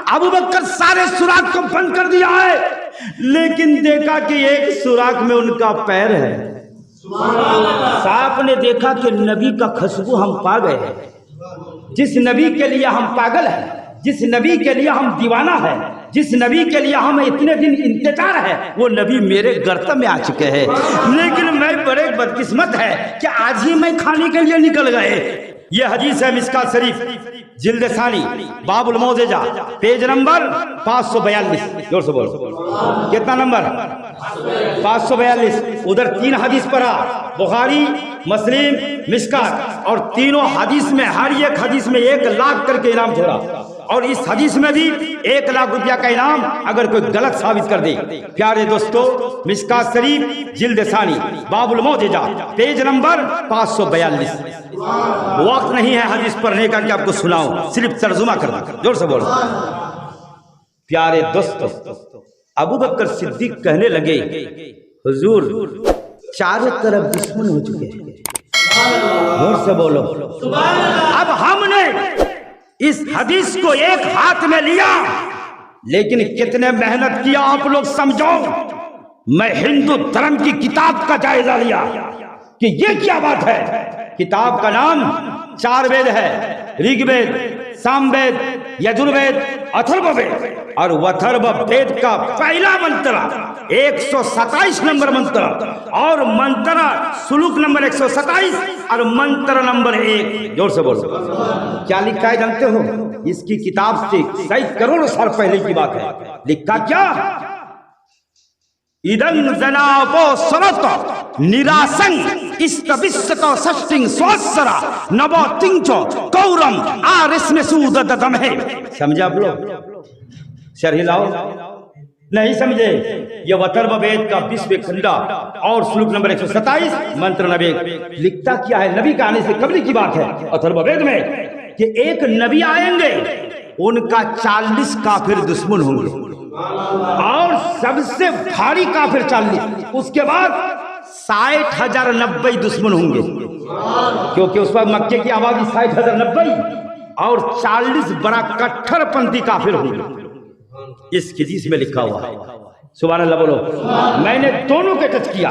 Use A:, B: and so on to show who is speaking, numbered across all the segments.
A: अबू बकर सारे सुराख को बंद कर दिया है, लेकिन देखा कि एक सुराख में उनका पैर है। सांप ने देखा कि नबी का खुशबू हम पा गए हैं, जिस नबी के लिए हम पागल हैं, जिस नबी के लिए हम दीवाना है, जिस नबी के लिए हम इतने दिन इंतजार है, वो नबी मेरे गर्त में आ चुके हैं। लेकिन मैं बड़े बदकिस्मत है कि आज ही मैं खाने के लिए निकल गए। ये हदीस है मिस्कात शरीफ जिल्द सानी बाबुल मौजेजा पेज नंबर 542। जोर से बोलो कितना नंबर 542। उधर 3 हदीस पढ़ा, बुखारी मुस्लिम मिस्कात, और तीनों हदीस में हर एक हदीस में 1 लाख करके इनाम छोड़ा, और इस हदीस में भी 1 लाख रुपया का इनाम अगर कोई गलत साबित कर दे। प्यारे दोस्तों, मिस्कात शरीफ जिल्द सानी बाबुल मौजेजा पेज नंबर 542। वक्त नहीं है हदीस पढ़ने का कि आपको सुनाऊं, सिर्फ तर्जुमा कर दो। जोर से बोलो। प्यारे दोस्तों, अबू बकर सिद्दीक कहने लगे, हुजूर चारों तरफ दुश्मन हो चुके हैं। जोर से बोलो। अब हमने इस हदीस को एक हाथ में लिया, लेकिन कितने मेहनत किया आप लोग समझो। मैं हिंदू धर्म की किताब का जायजा लिया कि ये क्या बात है। किताब का नाम 4 वेद है, ऋग्वेद, सामवेद, यजुर्वेद, अथर्ववेद, और अथर्व वेद का पहला मंत्र 127 नंबर मंत्र, और मंत्र श्लोक नंबर 127 और मंत्र नंबर 1। जोर से बोलो। क्या लिखा है जानते हो? इसकी किताब से कई करोड़ साल पहले की बात है। लिखा क्या? इदं जनाबो सरत निरासंग इस्तबिस्सतो सष्टिंग स्वस्सरा नबो तिंचो कौरम आरिस्मे सूददम है। समझे आप लोग? शरही लाओ। नहीं समझे? ये अथर्व वेद का 20वें खंडा और श्लोक नंबर 127 मंत्र नबी। लिखता क्या है? नबी का आने से कबल की बात है अथर्व वेद में कि एक नबी आएंगे, उनका 40 काफिर दुश्मन होंगे, और सबसे भारी काफिर 40, उसके बाद 60,090 दुश्मन होंगे, क्योंकि उस वक्त मक्के की आबादी 60,090 और 40 बड़ा कट्टरपंथी काफिर होंगे। इस हदीस में लिखा हुआ है। सुभान अल्लाह बोलो। मैंने दोनों के टच किया।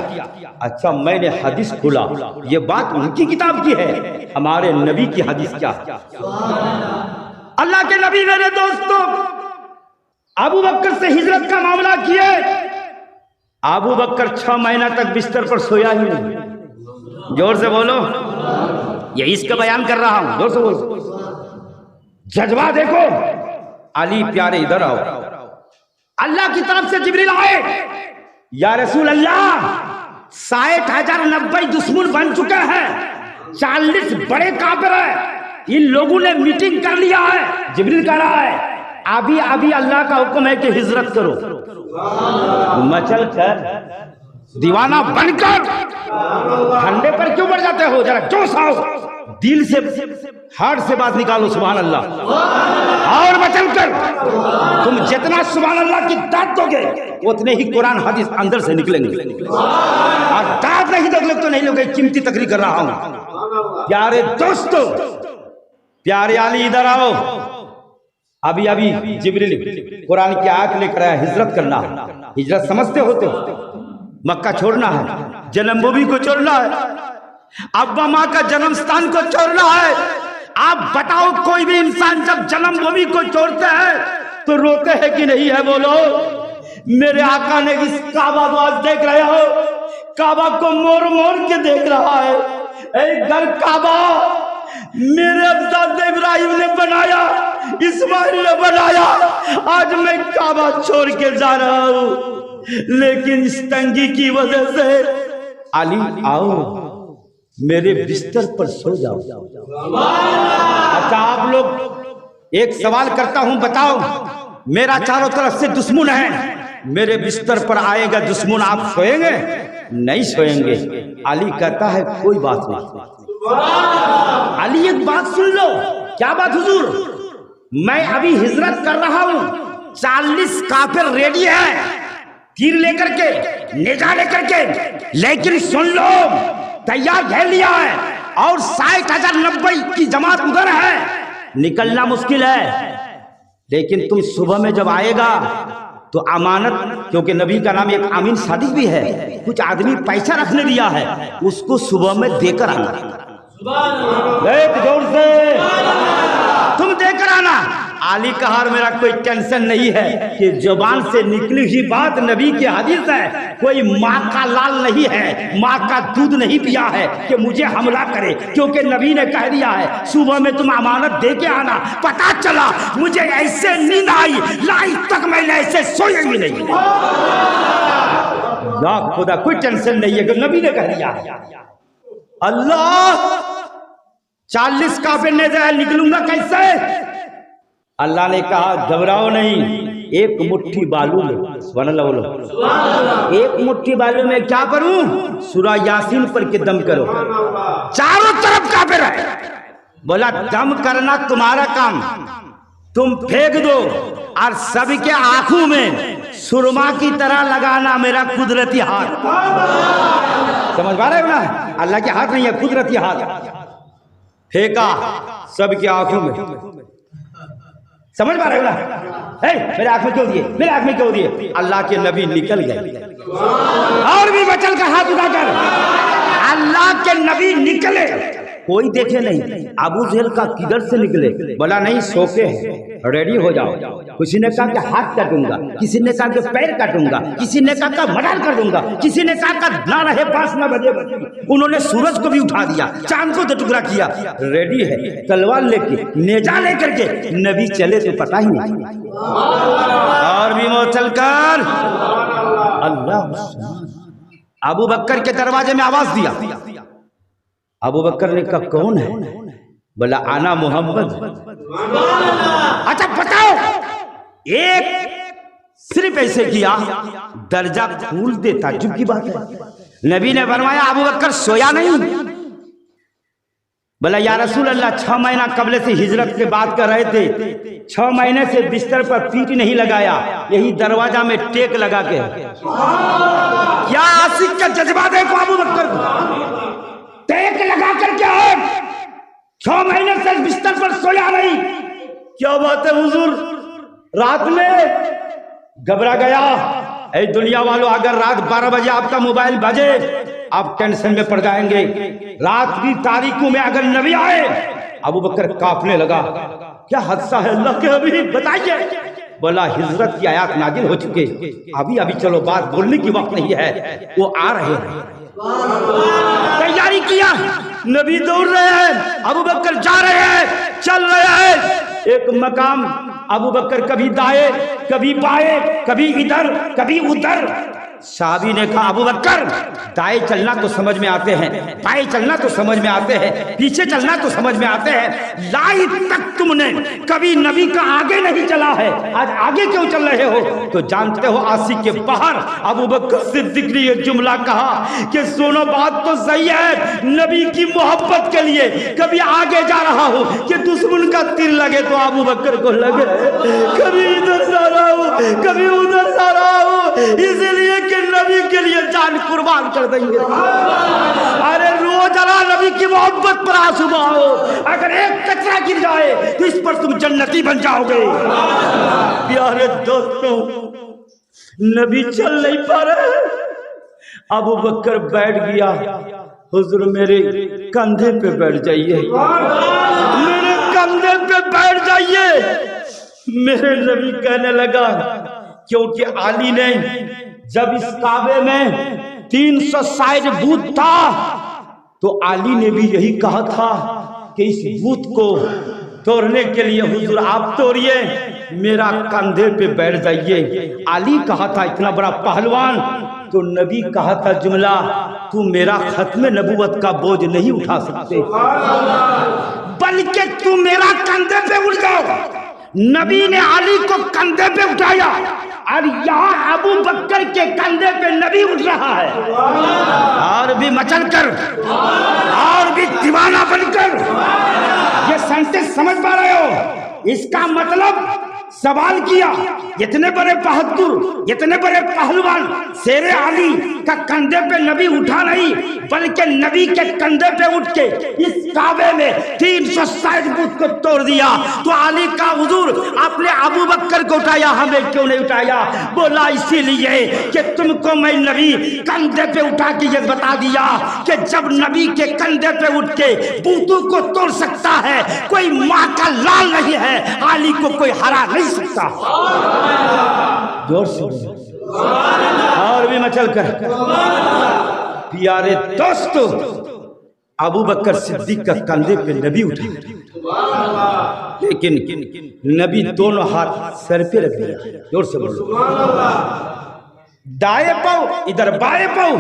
A: अच्छा, मैंने हदीस खोला, ये बात उनकी किताब की है, हमारे नबी की हदीस क्या है? अल्लाह के नबी मेरे दोस्तों अबू बकर से हिजरत का मामला किए। अबू बकर 6 महीना तक बिस्तर पर सोया ही नहीं। जोर से बोलो। ये इसका बयान कर रहा हूं, जोर से बोलो। जज्बा देखो। अली प्यारे इधर आओ। अल्लाह की तरफ से जिब्रील आए, या रसूल अल्लाह 60,090 दुश्मन बन चुके हैं, 40 बड़े काफिर हैं, इन लोगों ने मीटिंग कर लिया है। जिब्रील कह रहा है अभी अभी अल्लाह का हुक्म है कि हिजरत करो। मचल कर दीवाना बनकर ठंडे पर क्यों बढ़ जाते हो? जरा जोश आओ, दिल से हार्ट से बात निकालो। सुभान अल्लाह। और मचल कर तुम जितना सुभान अल्लाह की दाद दोगे, उतने ही कुरान हदीस अंदर से निकलेंगे, और दाद नहीं दोगे तो नहीं लोगे। कीमती तकरीर कर रहा हूं। प्यारे दोस्तों, प्यारे अली इधर आओ। अभी अभी जिब्रील कुरान की आयत लेकर आया, हिजरत करना है। हिजरत समझते हो तो मक्का छोड़ना है, जन्मभूमि को छोड़ना है, अब्बा माँ का जन्म स्थान को छोड़ना है। आप बताओ, कोई भी इंसान जब जन्मभूमि को छोड़ते हैं तो रोते हैं कि नहीं है? बोलो। मेरे आका ने इस काबा को आज देख रहे हो, काबा को मोड़ मोड़ के देख रहा है। एक घर काबा मेरे अब्दाद इब्राहिम ने बनाया, इस्माइल ने बनाया, आज मैं काबा छोड़ के जा रहा हूं, लेकिन इस तंगी की वजह से अली आओ मेरे बिस्तर पर सो जाओ। अच्छा, आप लोग एक सवाल करता हूं, बताओ, मेरा चारों तरफ से दुश्मन है, मेरे बिस्तर पर आएगा दुश्मन, आप सोएंगे? नहीं सोएंगे। अली कहता है कोई बात नहीं। अली एक बात सुन लो। क्या बात हुजूर? मैं अभी हिजरत कर रहा हूं, 40 काफिर रेडी है तीर लेकर के, नेजा लेकर के, लेकिन सुन लो, तैयार घेर लिया है, और 60,090 की जमात उधर है, निकलना मुश्किल है। लेकिन तुम सुबह में जब आएगा तो अमानत, क्योंकि नबी का नाम एक अमीन सादिक भी है, कुछ आदमी पैसा रखने दिया है, उसको सुबह में देकर आना। जोर से तुम देकर आना। आली कहा मेरा कोई टेंशन नहीं है कि जुबान से निकली ही बात नबी की हदीस है, कोई माँ का लाल नहीं है, माँ का दूध नहीं पिया है कि मुझे हमला करे, क्योंकि नबी ने कह दिया है सुबह में तुम अमानत दे के आना। पता चला मुझे ऐसे नींद आई लाई तक मैंने ऐसे सोया ही नहीं। खुदा कोई टेंशन नहीं है कि नबी ने कह दिया। अल्लाह 40 काफिर ने निकलूंगा कैसे? अल्लाह ने कहा घबराओ नहीं, एक मुट्ठी बालू में, सुभान अल्लाह बोलो, एक मुट्ठी बालू में क्या करूं? सूरा यासीन पर के दम करो। चारों तरफ काफिर है। बोला दम करना तुम्हारा काम, तुम फेंक दो और सबके आंखों में सुरमा की तरह लगाना मेरा कुदरती हाथ। समझ पा रहे हो ना? अल्लाह के हाथ नहीं है, कुदरती हाथ। फेंका सबके आंखों में, समझ पा रहे हो ना? मेरे आंख में क्यों दिए, मेरे आंख में क्यों दिए? अल्लाह के नबी निकल गए। और भी बचल का हाथ उठाकर अल्लाह के नबी निकले, कोई देखे नहीं। अबू जहल का किधर से निकले? बोला नहीं सोके हैं, रेडी हो जाओ। किसी ने कहा कि हाथ काटूंगा, किसी ने कहा कि पैर काटूंगा, किसी ने कहा कि मर्डर कर दूंगा, किसी ने कहा कि ना रहे 5 न बजे। उन्होंने सूरज को भी उठा दिया, चांद को 2 टुकड़ा किया। रेडी है, तलवार लेके नेजा लेकर के नबी चले तो पता ही नहीं। और भी मौचल कर अल्लाह। अबू बकर के दरवाजे में आवाज दिया। अबू बकर ने कहा कौन है? बोला आना मोहम्मद। अच्छा बताओ, एक सिर्फ ऐसे किया दर्जा फूल देता, ताज्जुब की बात है। नबी ने फरमाया अबू बकर सोया नहीं? बोला या रसूल अल्लाह 6 महीना कबले से हिजरत के बात कर रहे थे, 6 महीने से बिस्तर पर पीठ नहीं लगाया, यही दरवाजा में टेक लगा के। क्या आशिक का जज्बा देखो अबू बकर को, टेक लगा करके है, 6 महीने से बिस्तर पर सोया नहीं। क्या बात है हुजूर? रात में घबरा गया। ऐ दुनिया वालों, अगर रात 12 बजे आपका मोबाइल बजे आप टेंशन में पड़ जाएंगे। रात की तारीखों में अगर नबी आए, अबू बकर कांपने लगा। क्या हादसा है अल्लाह के हबीब, बताइए। बोला हिजरत की आयत नाजिल हो चुके, अभी अभी चलो, बात बोलने की वक्त नहीं है, वो आ रहे हैं। तैयारी किया, नबी दौड़ रहे हैं, अबू बकर जा रहे हैं, चल रहे हैं। एक मकाम अबू बकर कभी दाएं कभी बाएं, कभी इधर कभी उधर। साहबी ने कहा अबू बकर दाएं चलना तो समझ में आते हैं, बाएं चलना तो समझ में आते हैं, पीछे चलना तो समझ में आते हैं, लाई तक तुमने कभी नबी का आगे नहीं चला है, आज आगे क्यों चल रहे हो? तो जानते हो आशिक के बाहर अबू बकर सिद्दीक ने ये जुमला कहा कि सुनो बात तो सही है, नबी की मोहब्बत के लिए कभी आगे जा रहा हूं कि दुश्मन का तीर लगे तो अबू बकर को लगे, कभी इधर जा रहा हूं कभी उधर जा रहा हूं, इसलिए कि नबी के लिए जान कुर्बान कर देंगे। अरे रोजाना नबी की मोहब्बत पर आंसू बहाओ, अगर एक कचरा गिर जाए तो इस पर तुम जन्नती बन जाओगे। प्यारे दोस्तों, नबी चल नहीं पा रहे, अबू बकर बैठ गया। हुजूर मेरे कंधे पे बैठ जाइए, मेरे कंधे पे बैठ जाइए। मेरे नबी कहने लगा, क्योंकि आली ने जब इस काबे में 360 बूत था तो आली ने भी यही कहा था कि इस बूत को तोड़ने के लिए हुजूर आप तोड़िए, मेरा कंधे पे बैठ जाइए। आली कहा था इतना बड़ा पहलवान, तो नबी कहा था जुमला, तू मेरा खत्म नबूवत का बोझ नहीं उठा सकते, बल्कि तू मेरा कंधे पे उठ जाओ। नबी ने अली को कंधे पे उठाया और यहाँ अबू बकर के कंधे पे नबी उठ रहा है, और भी मचल कर और भी दीवाना बनकर। ये सेंटेंस समझ पा रहे हो? इसका मतलब सवाल किया, इतने बड़े बहादुर, इतने बड़े पहलवान शेरे अली का कंधे पे नबी उठा नहीं, बल्कि नबी के कंधे पे उठ के इस काबे में 360 बुत को तोड़ दिया। तो अली का हुजूर आपने अबू बकर को उठाया, हमें क्यों नहीं उठाया? बोला इसीलिए कि तुमको मैं नबी कंधे पे उठा के ये बता दिया कि जब नबी के कंधे पे उठ के बूतों को तोड़ सकता है, कोई माँ का लाल नहीं है, अली को कोई हरा नहीं सकता। जोर से और भी मचल कर। प्यारे दोस्तों, अबू बकर सिद्दीक का कंधे पे नबी उठा, लेकिन नबी दोनों हाथ सर पे रख दिया। जोर से बोलो। दाएं पाँव इधर, बाएं पाँव।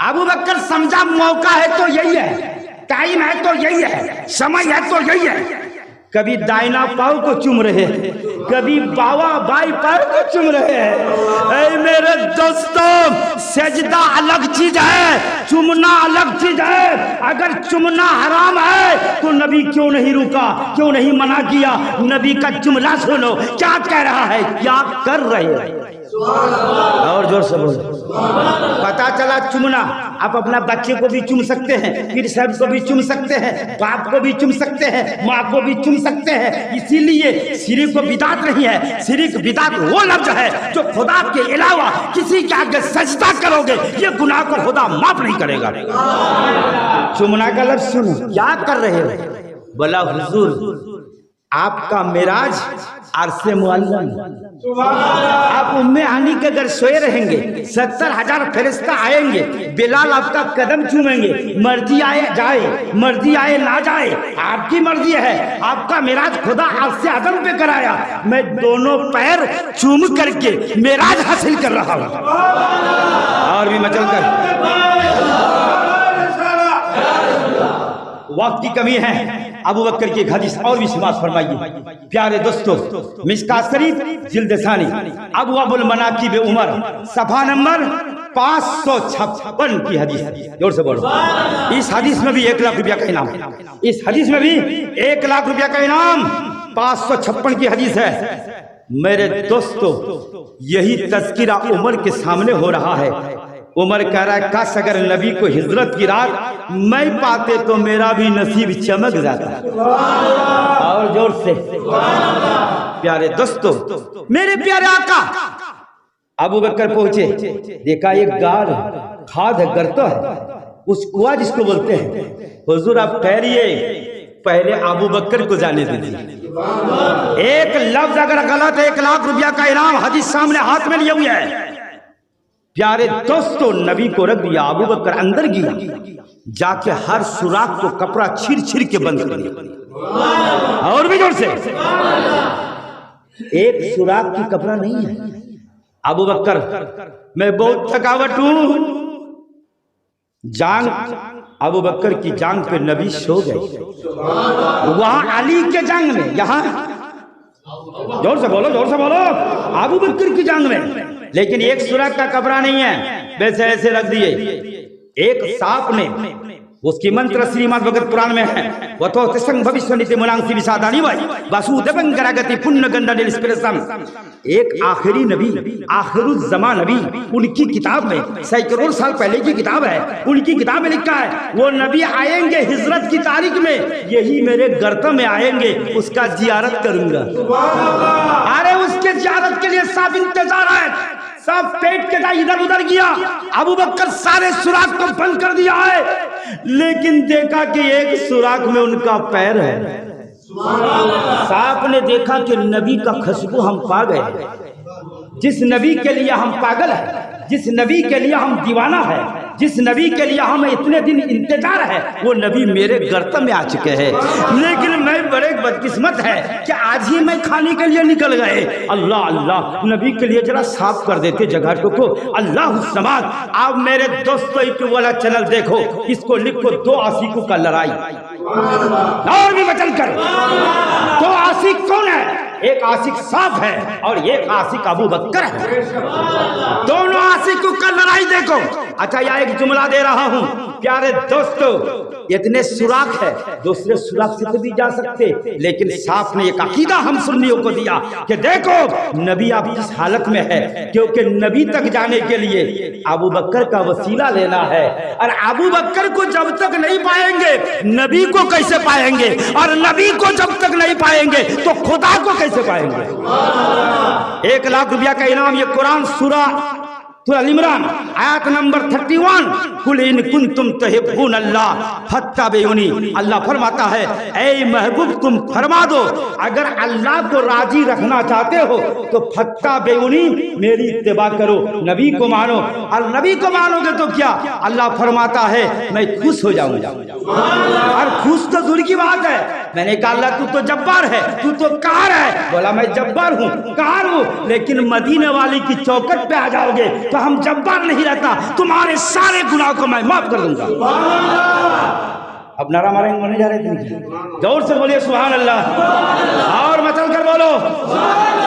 A: अबू बकर समझा मौका है तो यही है, टाइम है तो यही है, समय है तो यही है। कभी दाहिना पाँव को चूम रहे हैं, कभी बाई पैर को चूम रहे हैं। ऐ मेरे दोस्तों, सजदा अलग चीज है, चूमना अलग चीज है। अगर चूमना हराम है तो नबी क्यों नहीं रुका, क्यों नहीं मना किया? नबी का जुमला सुनो, क्या कह रहा है, क्या कर रहे हैं? और जोर से बोलो। पता चला चुमना, आप अपना बच्चे को भी चुम सकते हैं, फिर साहब को भी चुम सकते हैं, बाप को भी चुम सकते हैं, माँ को भी चुम सकते हैं। इसीलिए शिरक को बिदात नहीं है। शिरक बिदात वो लफ्ज है जो खुदा के अलावा किसी के आगे सजदा करोगे, ये गुनाह को खुदा माफ नहीं करेगा। चुमना का लफ्ज सुनो, क्या कर रहे हो? बोला हुजूर आपका मेराज अरसे मुअल्लम, आप उम्मे हानी के घर सोए रहेंगे, 70,000 फरिश्ता आएंगे, बिलाल आपका कदम चूमेंगे, मर्जी आए जाए, मर्जी आए ना जाए, आपकी मर्जी है। आपका मेराज खुदा अर्शे आदम पे कराया, मैं दोनों पैर चूम करके मेराज हासिल कर रहा हूँ। और भी मचल कर, वक्त की कमी है। अबू बकर की एक हदीस और भी समाज फरमाइए। प्यारे दोस्तों, मिशकात शरीफ जिल्द सानी अबवाबुल मनाकिब उमर सफा नंबर 556 की हदीस। जोर से बोलो। इस हदीस में भी 1 लाख रुपया का इनाम, इस हदीस में भी 1 लाख रुपया का इनाम। 556 की हदीस है। मेरे दोस्तों, यही तज़किरा उमर के सामने हो रहा है। उमर कह रहा है, काश अगर नबी को हिजरत की रात मैं पाते तो मेरा भी नसीब चमक जाता। और जोर से। प्यारे दोस्तों, मेरे प्यारे आका अबू बकर पहुंचे, देखा एक गार खाद है, गर्तो है, उस कुआ जिसको बोलते हैं। हुजूर आप ठहरिए, पहले अबू बकर को जाने दीजिए। एक लफ्ज अगर गलत है, 1 लाख रुपया का इनाम। हदीस सामने हाथ में लिए हुए है। प्यारे दोस्तों, नबी को रख दिया। अबू बकर अंदर गया, जाके हर सुराख को कपड़ा छिर के बंद कर दिया। और भी जोर से। एक सुराख की कपड़ा नहीं है। अबू बकर, मैं बहुत थकावट हूं। जांग, अबू बकर की जांग पे नबी सो गए। वहां अली के जांग में, यहां जोर से बोलो, जोर से बोलो, अबू बकर की जांग में। लेकिन एक सुराख का कपड़ा नहीं है, वैसे ऐसे रख दिए। एक सांप ने, उसकी मंत्र श्रीमद् भगवत पुराण में है, वतो तिसंग भविष्य नीति मुलांसी विषादानी भाई वासुदेवं गरागति पुण्य गंडा स्पिरसम। एक आखिरी नबी, आखिरुल ज़मा नबी, उनकी किताब में, सैकड़ों साल पहले की किताब है, उनकी किताब में लिखा है वो नबी आएंगे हिजरत की तारीख में, यही मेरे गर्दन में आएंगे, उसका जियारत करूंगा। अरे उसके जियारत के लिए सब इंतजार है, सब पेट के साथ इधर उधर गया। अबू बकर सारे सुराख को बंद कर दिया है, लेकिन देखा कि एक सुराख में उनका पैर है। सांप ने देखा कि नबी का खुशबू हम पा गए। जिस नबी के लिए हम पागल है, जिस नबी के लिए हम दीवाना है, जिस नबी के लिए हम इतने दिन इंतजार है, वो नबी मेरे गर्दन में आ चुके हैं। लेकिन मैं बड़े बदकिस्मत है कि आज ही मैं खाने के लिए निकल गए। अल्लाह अल्लाह, नबी के लिए जरा साफ कर देते जगह को। अल्लाह समाद। आप मेरे दोस्तों यूट्यूब वाला चैनल देखो, इसको लिखो 2 आशिकों का लड़ाई। और भी बचल कर, 2 आशिक कौन है? एक आशिक साफ है और एक आशिक अबू बकर है। दोनों आशिकों का लड़ाई देखो। अच्छा, यहाँ एक जुमला दे रहा हूं। प्यारे दोस्तों, इतने सुराख है, दूसरे सुराख से तो भी जा सकते, लेकिन साफ ने एक अकीदा हम सुन्नियों को दिया कि देखो नबी आप किस हालत में है, क्योंकि नबी तक जाने के लिए अबू बकर का वसीला लेना है, और अबू बकर को जब तक नहीं पाएंगे नबी को कैसे पाएंगे, और नबी को जब तक नहीं पाएंगे तो खुदा को कैसे पाएंगे। 1 लाख रुपया का इनाम, ये कुरान सूरा इमरान आयत नंबर 31, कुल इन कुंतुम तुहिब्बून अल्लाह फत्तबिऊनी, अल्लाह फरमाता है ऐ महबूब तुम फरमा दो अगर अल्लाह को राजी रखना चाहते हो तो फत्तबिऊनी, मेरी इत्तिबा करो, नबी को मानो, और नबी को मानोगे तो क्या, अल्लाह फरमाता है मैं खुश हो जाऊंगा। और खुश तो दूर की बात है, मैंने कहा अल्लाह तू तो जब्बार है, तू तो कार है, बोला मैं जब्बार हूँ, कार हूँ, लेकिन मदीने वाली की चौखट पे आ जाओगे तो हम जब्बार नहीं रहता, तुम्हारे सारे गुनाह को मैं माफ कर दूंगा। अब नारा मारेंगे, बोलने जा रहे थे, जोर से बोलिए सुभान अल्लाह, और मचल कर बोलो।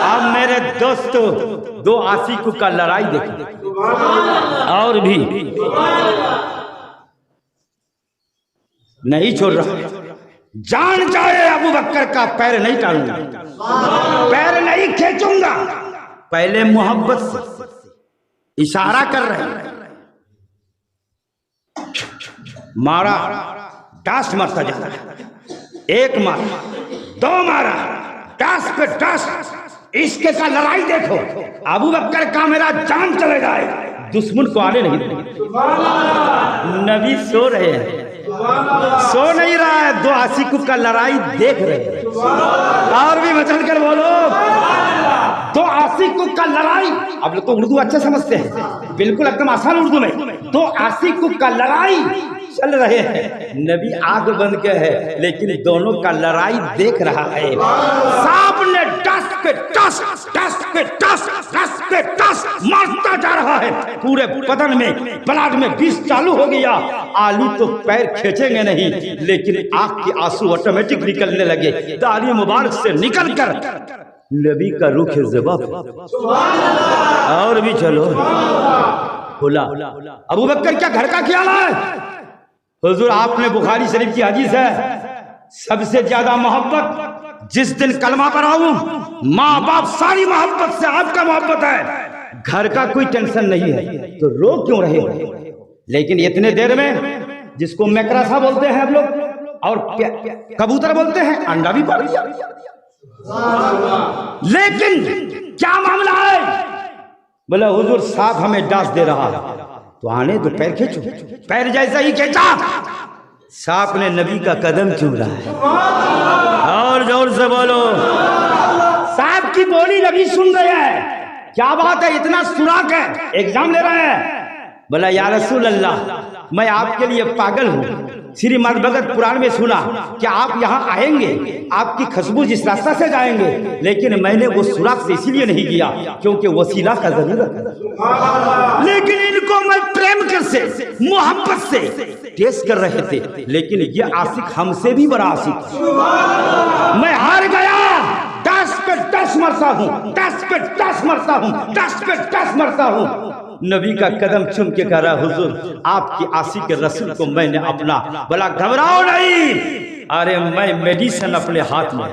A: अब मेरे दोस्तों 2 आशिकों का लड़ाई देखो, और भी नहीं छोड़ रहा, जान जाए अबू बकर का पैर नहीं टालूंगा, पैर नहीं खींचूंगा। पहले मोहब्बत से इशारा कर रहे हैं, मारा, टास मारता जा रहा है, 1 मारा, 2 मारा, टास पे टास, इसके का लड़ाई देखो। अबू बकर का मेरा जान चले जाए, दुश्मन को आने नहीं देंगे। नबी सो रहे हैं, सो नहीं रहा है, 2 आशिकों का लड़ाई देख रहे हैं, और भी मचल कर बोलो 2 आशिकों का लड़ाई। अब लोग तो उर्दू अच्छा समझते हैं, बिल्कुल एकदम आसान उर्दू में, 2 आशिकों का लड़ाई चल रहे हैं, नबी आग बंद के है, लेकिन दोनों का लड़ाई देख रहा है। सांप ने टस पे टस, टस पे टस, टस पे टस मारता जा रहा है, पूरे बदन में ब्लड में विष चालू हो गया। आली तो पैर खींचेंगे नहीं, लेकिन आंख के आंसू ऑटोमेटिक निकलने लगे, दाढ़ी मुबारक से निकलकर नबी का रुख जबाब। और भी चलो खुला, अबू बकर क्या घर का ख्याल है। हुजूर आपने बुखारी शरीफ की हदीस है, सबसे ज्यादा मोहब्बत जिस दिन कलमा पर आऊं, माँ बाप सारी मोहब्बत से आपका मोहब्बत है, घर का कोई टेंशन नहीं है, तो रो क्यों रहे हो। लेकिन इतने देर में जिसको मैकरासा बोलते हैं हम लोग, और कबूतर बोलते हैं, अंडा भी पड़ दिया। लेकिन क्या मामला है, बोला हुजूर सांप हमें डांस दे रहा है, तो आने तो पैर खींचो। पैर जैसा ही खींचा, सांप ने नबी का कदम चूम रहा है, और जोर से बोलो, सांप की बोली नबी सुन रहे हैं। क्या बात है, इतना सुराख है, एग्जाम ले रहे हैं। बोला या रसूल अल्लाह, मैं आपके लिए पागल हूँ। श्रीमद् भगवत पुराण में सुना कि आप यहाँ आएंगे, आपकी खुशबू जिस रास्ता से जाएंगे, लेकिन मैंने वो सुराख से इसीलिए नहीं किया क्योंकि वसीला का जरूरत है। लेकिन इनको मैं प्रेम कर से, मोहब्बत से टेस्ट कर रहे थे, लेकिन ये आशिक हमसे भी बड़ा आशिक, मैं हार गया। 10 पे 10 मरता हूँ, 10 पे 10 मरता हूँ, 10 पे 10 मरता हूँ। नबी का कदम चूम के कह रहा हुजूर आपकी आशिक रसूल को मैंने अपना। बोला घबराओ नहीं, अरे मैं मेडिसिन अपने हाथ में।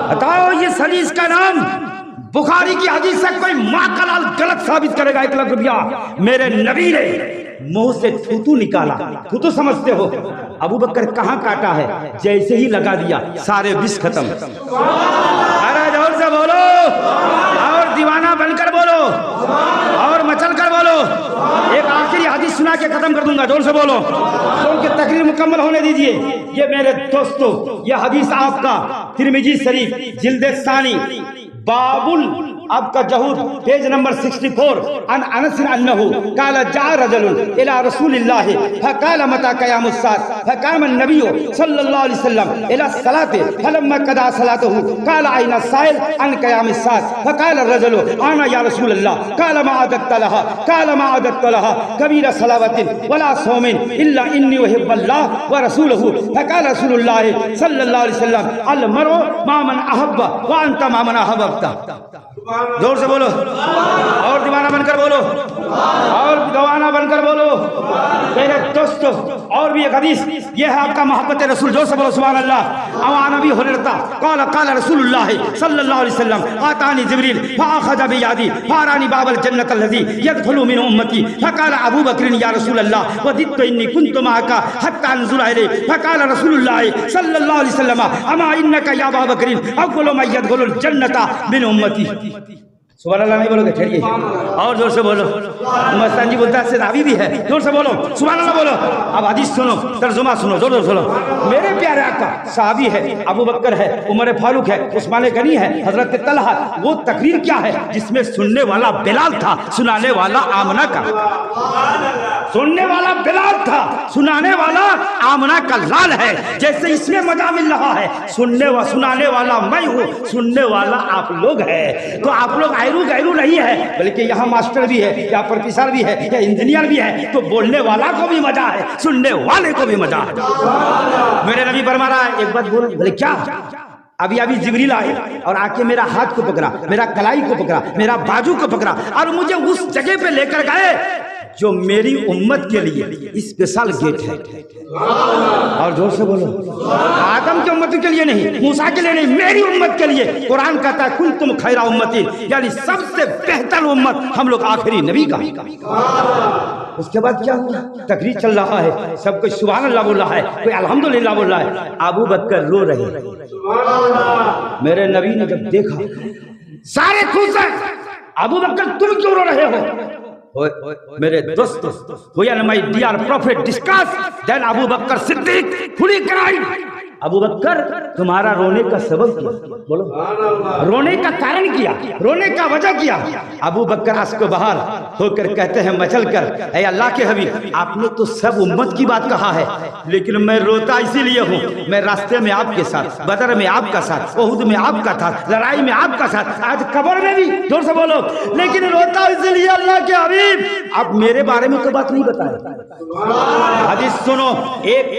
A: बताओ ये हदीस का नाम, बुखारी की हदीस से कोई माँ का लाल गलत साबित करेगा। 1 लाख रुपया मेरे नबी ने मुंह से थूथू निकाला। थूथू समझते हो, अबू बकर कहाँ काटा है, जैसे ही लगा दिया सारे विष खत्म। अरे जोर से बोलो, और दीवाना बनकर बोलो, और मचल कर बोलो। एक आखिरी हदीस सुना के खत्म कर दूंगा, जोर से बोलो, क्योंकि तकरीर मुकम्मल होने दीजिए। ये मेरे दोस्तों, ये हदीस आपका तिरमिजी शरीफ जिल्द सानी बाबुल आपका जहूद पेज नंबर 64 अन अनस अन्नहु काला जा रजुल इला रसूलिल्लाह फकाल मता क़यामुस सात फकाम नबी सल्लल्लाहु अलैहि वसल्लम इला सलाते फलम्मा कदा सलातहु काल आइना साइल अन क़यामिस सात फकाल रजुल आना या रसूलल्लाह काल मा अदत लहा काल मा अदत लहा कबीरा सलावतिन वला सौमिन इल्ला इन्नी उहिब्बुल्लाह व रसूलहु फकाल रसूलुल्लाह सल्लल्लाहु अलैहि वसल्लम अल मरउ मा मन अहब्ब व अंत मा मन अहब्ब आपका। जोर से बोलो और दीवाना बनकर बोलो और दीवाना बनकर बोलो मेरे दोस्तों। और भी एक हदीस ये है आपका मोहब्बत रसूल। जोर से बोलो सुभान अल्लाह। अवान नबी हुरैरा क़ाल क़ाल रसूलुल्लाह सल्लल्लाहु अलैहि वसल्लम आतानी जिब्रील फअख़ज़ बियदी फअरानी बाबल जन्नत अल्लज़ी यदख़ुलु मिन उम्मती फ़क़ाल अबू बकर या रसूल अल्लाह वदित्तु इन्नी कुन्तु मअका हत्ता अनज़ुर इलैक फ़क़ाल रसूलुल्लाह सल्लल्लाहु अलैहि वसल्लम अमा इन्नका या अबा बकर अव्वलु मन यदख़ुलुल जन्नता मिन उम्मती। सुभान अल्लाह नहीं बोलोगे? ठहरिए और जोर से बोलो। मस्तान जी बोलता है रावी भी है। जोर से बोलो सुभान अल्लाह बोलो। अब हदीस सुनो, तर्जुमा सुनो, जोर जोर सुनो। मेरे प्यारे आका सहाबी है, अबू बकर है, उमर फारूक है, उस्मान गनी है, हजरत तलहा। वो तकरीर क्या है जिसमें सुनने वाला बिलाल था, सुनाने वाला आमना का। सुनने वाला बिलाल था, सुनाने वाला आमना का लाल है। जैसे इसमें मजा मिल रहा है, सुनाने वाला मैं हूँ, सुनने वाला आप लोग है। तो आप लोग गैरू नहीं है, बल्कि यहाँ मास्टर भी है, या प्रोफेसर भी है, या इंजीनियर भी है। तो बोलने वाला को भी मजा है, सुनने वाले को भी मजा है। मेरे नबी फरमा रहा है, एक बात बोलो। बोले क्या? अभी जिब्रील आए और आके मेरा हाथ को पकड़ा, मेरा कलाई को पकड़ा, मेरा बाजू को पकड़ा और मुझे उस जगह पे लेकर गए जो मेरी उम्मत के लिए स्पेशल गेट है। और जोर से बोलो। आदम की उम्मत के लिए नहीं, मूसा के लिए नहीं, मेरी उम्मत के लिए। कुरान कहता है कुंतुम खैरा उम्मती, यानी सबसे बेहतर उम्मत हम लोग आखिरी नबी का। उसके बाद क्या हुआ? तकरीर चल रहा है, सब कोई सुभान अल्लाह बोल रहा है, कोई अल्हम्दुलिल्लाह बोल रहा है। अबू बकर रो रहे। मेरे नबी ने जब देखा सारे खुश हैं। अबू बकर तुम क्यों रो रहे हो? मेरे दोस्तों, when my dear prophet discuss then Abu Bakr Siddique fully cried. Abu Bakr तुम्हारा रोने का सबब क्या? बोलो। रोने का कारण किया, रोने का वजह किया। अबू बकर आंसू बहार होकर कहते हैं मचल कर, ऐ अल्लाह के हबीब, आपने तो सब उम्मत की बात कहा है, लेकिन मैं रोता इसीलिए हूँ। मैं रास्ते में आपके साथ, बदर में आपका साथ, ओहुद में आपका था, लड़ाई में आपका साथ, आज कब्र में भी। जोर से बोलो। लेकिन रोता इसीलिए अल्लाह के हबीब, अब मेरे बारे में तो बात नहीं बताया। हदीस सुनो,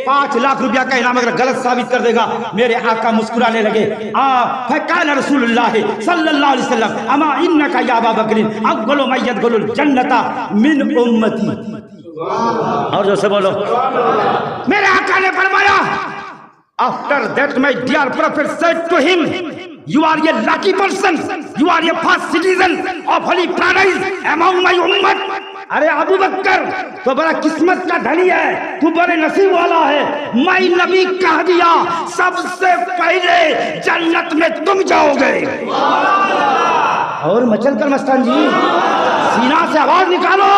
A: 5 लाख रुपया का इनाम अगर गलत साबित कर देगा। मेरे आका मुस्कुराने लगे। फकाल रसूलुल्लाह सल्लल्लाहु अलैहि वसल्लम अमा इन्नका या अबा बकर अव्वलु मन यदखुलुल जन्नता मिन उम्मती। और जो से बोलो। मेरे आका ने फरमाया, after that my dear prophet said to him, you are a lucky person, you are a first citizen of holy paradise among my ummah। अरे अबू बकर तो बड़ा किस्मत का धनी है, तू बड़े नसीब वाला है। मैं नबी कह दिया सबसे पहले जन्नत में तुम जाओगे। और मचल कर मस्तान जी सीना से आवाज निकालो।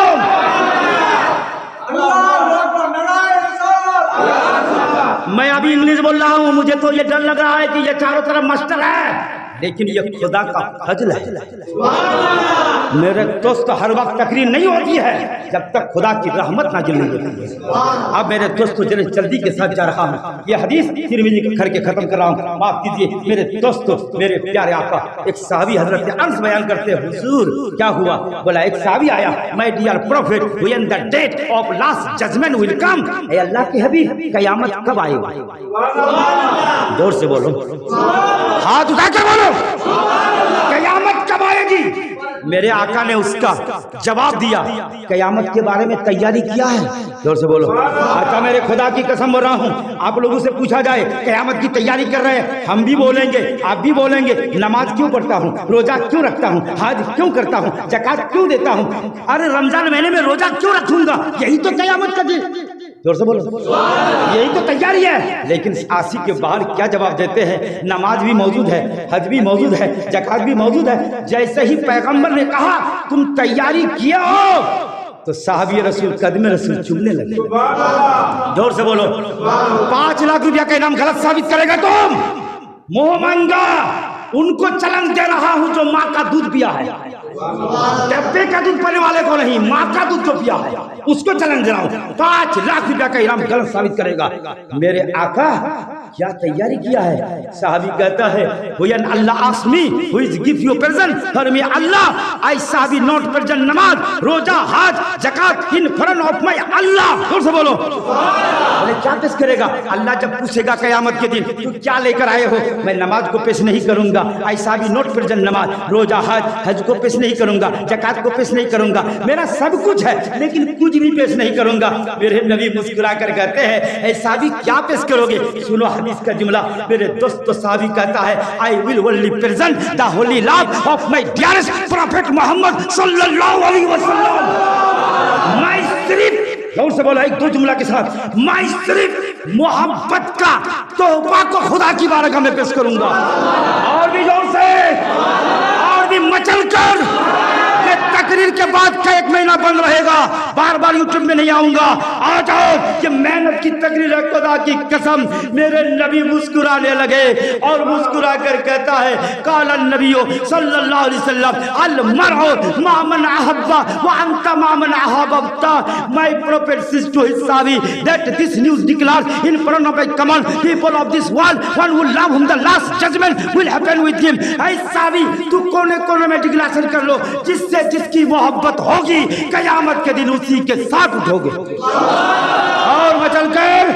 A: मैं अभी इंग्लिश बोल रहा हूँ, मुझे तो ये डर लग रहा है कि ये चारों तरफ मास्टर है, लेकिन ये खुदा का फजल है। मेरे दोस्त, हर वक्त तकरीर नहीं होती है जब तक खुदा की रहमत नाजिल नहीं होती है। अब मेरे दोस्तों जरा जल्दी के साथ जा रहा हूँ, ये हदीस तिरमिज़ी करके खत्म कर रहा हूँ, माफ कीजिए मेरे दोस्तों, मेरे प्यारे आका। एक सहाबी हजरत अनस बयान करते हैं, हुजूर क्या हुआ? बोला एक सहाबी आया, my dear prophet when the date of last judgement will come, ए अल्लाह के हबीब कयामत कब आएगा? जोर से बोलो, हाथ उठा के बोलो, कयामत कब आएगी? मेरे आका ने उसका जवाब दिया, कयामत के बारे में तैयारी किया है? जोर से बोलो। आका मेरे खुदा की कसम बोल रहा हूँ, आप लोगों से पूछा जाए कयामत की तैयारी कर रहे हैं, हम भी बोलेंगे, आप भी बोलेंगे, नमाज क्यों पढ़ता हूँ, रोजा क्यों रखता हूँ, हज क्यों करता हूँ, ज़कात क्यों देता हूँ, अरे रमजान महीने में रोजा क्यों रखूंगा? यही तो कयामत का दिन। जोर से बोलो, यही तो तैयारी है। लेकिन आशी के बाहर क्या जवाब देते हैं? नमाज भी मौजूद है, हज भी मौजूद है, ज़कात भी मौजूद है। जैसे ही पैगंबर ने कहा तुम तैयारी किया हो, तो साहबी रसूल कदम रसूल चुमने लगे। जोर से बोलो। 5 लाख रुपया का इनाम गलत साबित करेगा तुम? मोह मांगा उनको चलन दे रहा हूं जो माँ का दूध पिया है। डब्बे का दूध पीने वाले को नहीं, माँ का दूध जो पिया है उसको चैलेंज दिलाओ। 5 लाख रुपया का इनाम गलत साबित करेगा। मेरे आका क्या तैयारी किया है? साहबी कहता है अल्लाह आसमी who is give you present for me Allah I साहबी नॉट प्रेजेंट नमाज रोजा हज ज़कात in front of my Allah. जोर से बोलो। बोले क्या पेश करेगा? अल्लाह जब पूछेगा कयामत के दिन तू क्या लेकर आए हो, मैं नमाज को पेश नहीं करूंगा, आई साहबी नॉट प्रेजेंट नमाज रोजा हज को पेश नहीं करूंगा, ज़कात को पेश नहीं करूंगा, मेरा सब कुछ है लेकिन कुछ भी पेश नहीं करूंगा। मेरे नबी मुस्कुरा कर कहते हैं ऐ साहबी क्या पेश करोगे? सुनो हदीस का जुमला। मेरे दोस्त साहबी कहता है I will only present the holy love of my dearest prophet Muhammad सल्लल्लाहु अलैहि वसल्लम। मैं सिर्फ जोर से बोला एक दो जुमला के साथ, मैं सिर्फ मोहब्बत का तोहफा को खुदा की बारगाह में पेश करूंगा। और भी जोर से और भी मचल कर। तकरीर के बाद का 1 महीना बंद रहेगा, बार बार यूट्यूब में नहीं आऊंगा। आ जाओ, ये मेहनत की तकरीर है, खुदा की कसम। मेरे नबी मुस्कुराने लगे और मुस्कुरा कर कहता है काला नबियो सल्लल्लाहु अलैहि वसल्लम अल मरउ मा मन अहब्बा व अंत मा मन अहब्बता। My prophet says to his साहबी that this news declared in front of a common people of this world one who love him the last judgement will happen with him. ऐ साहबी तू कोने कोने में डिक्लेरेशन कर लो, जिससे जिसकी मोहब्बत होगी कयामत के दिन उसी के साथ उठोगे। और मचल कर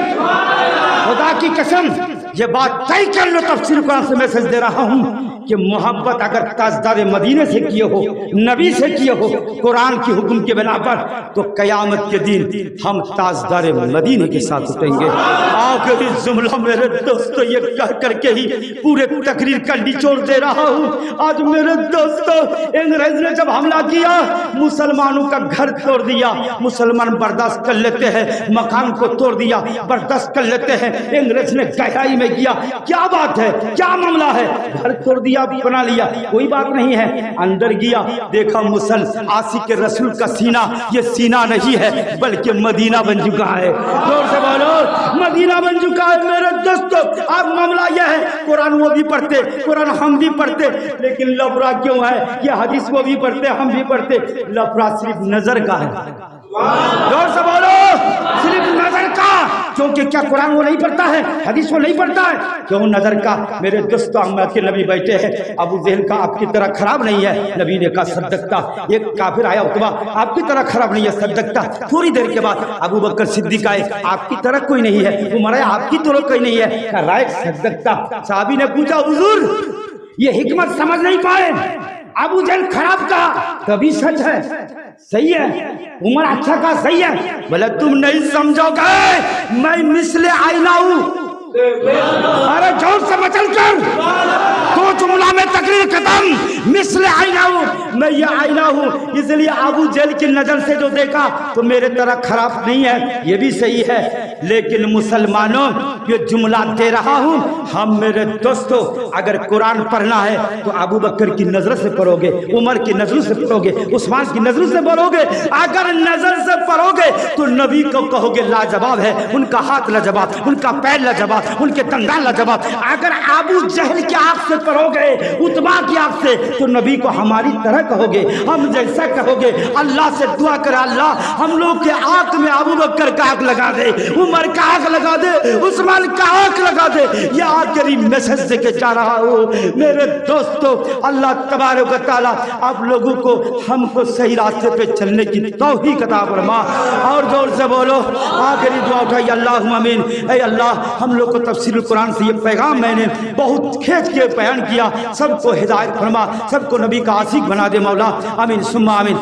A: खुदा की कसम ये बात तय कर लो, तफसीर कुरान से मैसेज दे रहा हूं कि मोहब्बत अगर ताजदार मदीने से किए हो, नबी से किए हो, कुरान की हुक्म के बिना पर, तो कयामत के दिन हम ताजदार मदीने के साथ उठेंगे। आखिरी जुमला मेरे दोस्तों ये कह करके ही पूरे तकरीर का निचोड़ दे रहा हूँ। आज मेरे दोस्तों अंग्रेज ने जब हमला किया, मुसलमानों का घर तोड़ दिया, मुसलमान बर्दाश्त कर लेते हैं, मकान को तोड़ दिया बर्दाश्त कर लेते हैं, अंग्रेज ने गहराई में किया क्या बात है, क्या मामला है, घर तोड़ दिया बना लिया, कोई बात नहीं है। अंदर गया देखा मुसल आशिक के रसूल का सीना, ये सीना नहीं है बल्कि मदीना बन चुका है। जोर से बोलो मदीना बन चुका है। मेरे दोस्तों अब मामला यह है, कुरान वो भी पढ़ते, कुरान हम भी पढ़ते, लेकिन लफड़ा क्यों है? ये हदीस वो भी पढ़ते, हम भी पढ़ते, लफड़ा सिर्फ नजर का है। जोर से बोलो सिर्फ नजर का। क्योंकि क्या कुरान वो नहीं पढ़ता है, हदीस वो नहीं पढ़ता है, क्यों नजर का? मेरे दोस्तों अहमद के नबी बैठे हैं, अबू जहल का आपकी तरह खराब नहीं है। नबी ने कहा सद्दकता। एक काफिर आया उतबा आपकी तरह खराब नहीं है, सद्दकता। थोड़ी देर के बाद अबू बकर सिद्दीक आए, आपकी तरह कोई नहीं है। उमर आया, आपकी तरह कोई नहीं है। राइट सद्दकता। साहबी ने पूछा हुजूर ये हिकमत समझ नहीं पाए, अबू जहल खराब कहा तभी सच है, सही है, उमर अच्छा का सही है। बोले तुम नहीं समझोगे, मैं मिसले आईना हूं। अरे जोर से मचल कर, तो जुमला में तकरीर खत्म। मिसले आईना हूं, मैं ये आईना हूं, इसलिए अबू जहल की नजर से जो देखा तो मेरे तरह खराब नहीं है, ये भी सही है। लेकिन मुसलमानों ये जुमला दे रहा हूं, हम मेरे दोस्तों अगर कुरान पढ़ना है तो अबू बकर की नजर से पढ़ोगे, उमर की नजर से पढ़ोगे, उस्मान की नजर से पढ़ोगे। अगर नजर से पढ़ोगे तो नबी को कहोगे लाजवाब है, उनका हाथ लाजवाब, उनका पैर लाजवाब, उनके दंदान लाजवाब। अगर अबू जहल की आंख से पढ़ोगे, उतबा की आंख से, तो नबी को हमारी तरह कहोगे, हम जैसा कहोगे। अल्लाह से दुआ कर अल्लाह हम लोग के आंख में अबू बकर का आंख लगा दे, उमर का आंख लगा दे, उस्मान का आंख लगा दे। ये आखिरी मैसेज दे के जा रहा हूँ मेरे दोस्तों। अल्लाह तबारक व तआला आप लोगों को हमको सही रास्ते पे चलने की तौफीक अता फरमा। और जोर से बोलो आखिरी दुआ उठाइए अल्लाहुम्मा आमीन। ऐ अल्लाह हम लोग को तफसीरुल कुरान से ये पैगाम मैंने बहुत खींच के बयान किया, सबको हिदायत फरमा, सबको नबी का आशिक बना दे मौला। आमीन सुम्मा आमीन।